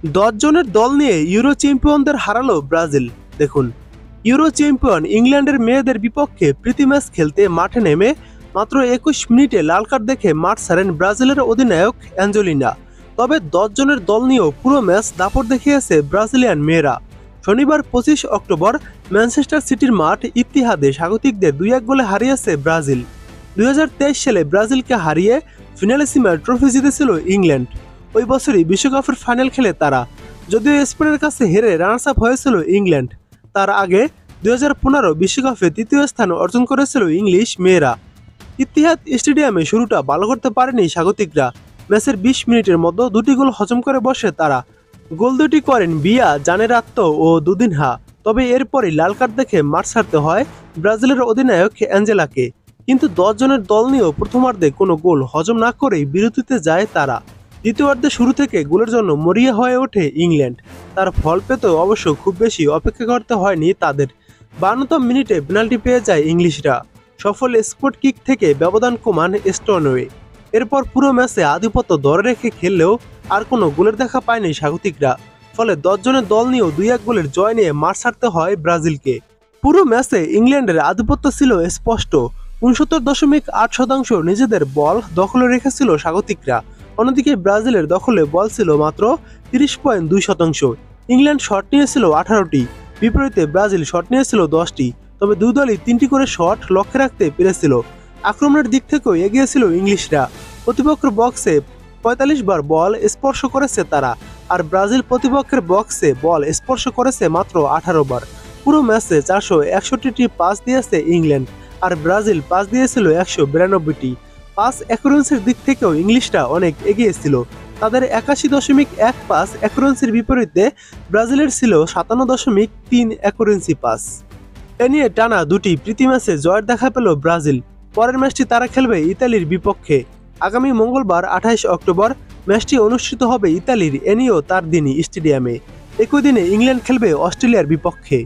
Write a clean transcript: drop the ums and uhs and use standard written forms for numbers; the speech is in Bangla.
10 জনের দল নিয়ে ইউরো চ্যাম্পিয়নদের হারালো ব্রাজিল। দেখুন, ইউরো চ্যাম্পিয়ন ইংল্যান্ডের মেয়েদের বিপক্ষে প্রীতি ম্যাচ খেলতে মাঠে নেমে মাত্র 21 মিনিটে লাল কার্ড দেখে মাঠ ছাড়েন ব্রাজিলের অধিনায়ক অ্যাঞ্জেলিনা। তবে 10 জনের দল নিয়েও পুরো ম্যাচ দাপট দেখিয়েছে ব্রাজিলিয়ান মেয়েরা। শনিবার 25 অক্টোবর ম্যানচেস্টার সিটির মাঠ ইত্তিহাদে স্বাগতিকদের 2-1 গোলে হারিয়েছে ব্রাজিল। 2023 সালে ব্রাজিলকে হারিয়ে ফিনালেসিমার ট্রফি জিতেছিল ইংল্যান্ড। ওই বছরই বিশ্বকাপের ফাইনাল খেলে তারা, যদিও স্পেনের কাছে হেরে রানার্স আপ হয়েছিল ইংল্যান্ড। তার আগে 2015 বিশ্বকাপে তৃতীয় স্থান অর্জন করেছিল ইংলিশ মেয়েরা। ইত্তিহাদ স্টেডিয়ামে শুরুটা ভালো করতে পারেনি স্বাগতিকরা। ম্যাচের 20 মিনিটের মধ্যে 2টি গোল হজম করে বসে তারা। গোল দুটি করেন বিয়া জানেরাত্তো ও দুদিনহা। তবে এরপরই লাল কার্ড দেখে মাঠ ছাড়তে হয় ব্রাজিলের অধিনায়ক অ্যাঞ্জেলাকে। কিন্তু 10 জনের দল নিয়েও প্রথমার্ধে কোনো গোল হজম না করেই বিরতিতে যায় তারা। দ্বিতীয়ার্ধে শুরু থেকে গোলের জন্য মরিয়া হয়ে ওঠে ইংল্যান্ড। তার ফল পেতেও অবশ্য খুব বেশি অপেক্ষা করতে হয়নি তাদের। 52তম মিনিটে পেনাল্টি পেয়ে যায় ইংলিশরা। সফল স্পট কিক থেকে ব্যবধান কমান স্টোনওয়ে। এরপর পুরো ম্যাচে আধিপত্য ধরে রেখে খেললেও আর কোনো গোলের দেখা পায়নি স্বাগতিকরা। ফলে 10 জনের দল নিয়েও 2-1 গোলের জয় নিয়ে মাঠ ছাড়তে হয় ব্রাজিলকে। পুরো ম্যাচে ইংল্যান্ডের আধিপত্য ছিল স্পষ্ট। 69.8% নিজেদের বল দখলে রেখেছিল স্বাগতিকরা। অন্যদিকে ব্রাজিলের দখলে বল ছিল মাত্র 30.2%। ইংল্যান্ড শট নিয়েছিল 18টি, বিপরীতে ব্রাজিল শট নিয়েছিল 10টি। তবে দুই দলই 3টি করে শট লক্ষ্যে রাখতে পেরেছিল। আক্রমণের দিক থেকেও এগিয়ে ছিল ইংলিশরা। প্রতিপক্ষের বক্সে 45 বার বল স্পর্শ করেছে তারা, আর ব্রাজিল প্রতিপক্ষের বক্সে বল স্পর্শ করেছে মাত্র 18 বার। পুরো ম্যাচে 461টি পাস দিয়েছে ইংল্যান্ড, আর ব্রাজিল পাস দিয়েছিল 192টি। পাস অ্যাকুরেন্সির দিক থেকেও ইংলিশরা অনেক এগিয়ে ছিল। তাদের 81.1 পাস অ্যাকুরেন্সির বিপরীতে ব্রাজিলের ছিল 57.3 অ্যাকুরেন্সি পাস। এ নিয়ে টানা 2টি প্রীতি ম্যাচে জয়ের দেখা পেল ব্রাজিল। পরের ম্যাচটি তারা খেলবে ইতালির বিপক্ষে। আগামী মঙ্গলবার 28 অক্টোবর ম্যাচটি অনুষ্ঠিত হবে ইতালির এনিও তারদিনি স্টেডিয়ামে। একই দিনে ইংল্যান্ড খেলবে অস্ট্রেলিয়ার বিপক্ষে।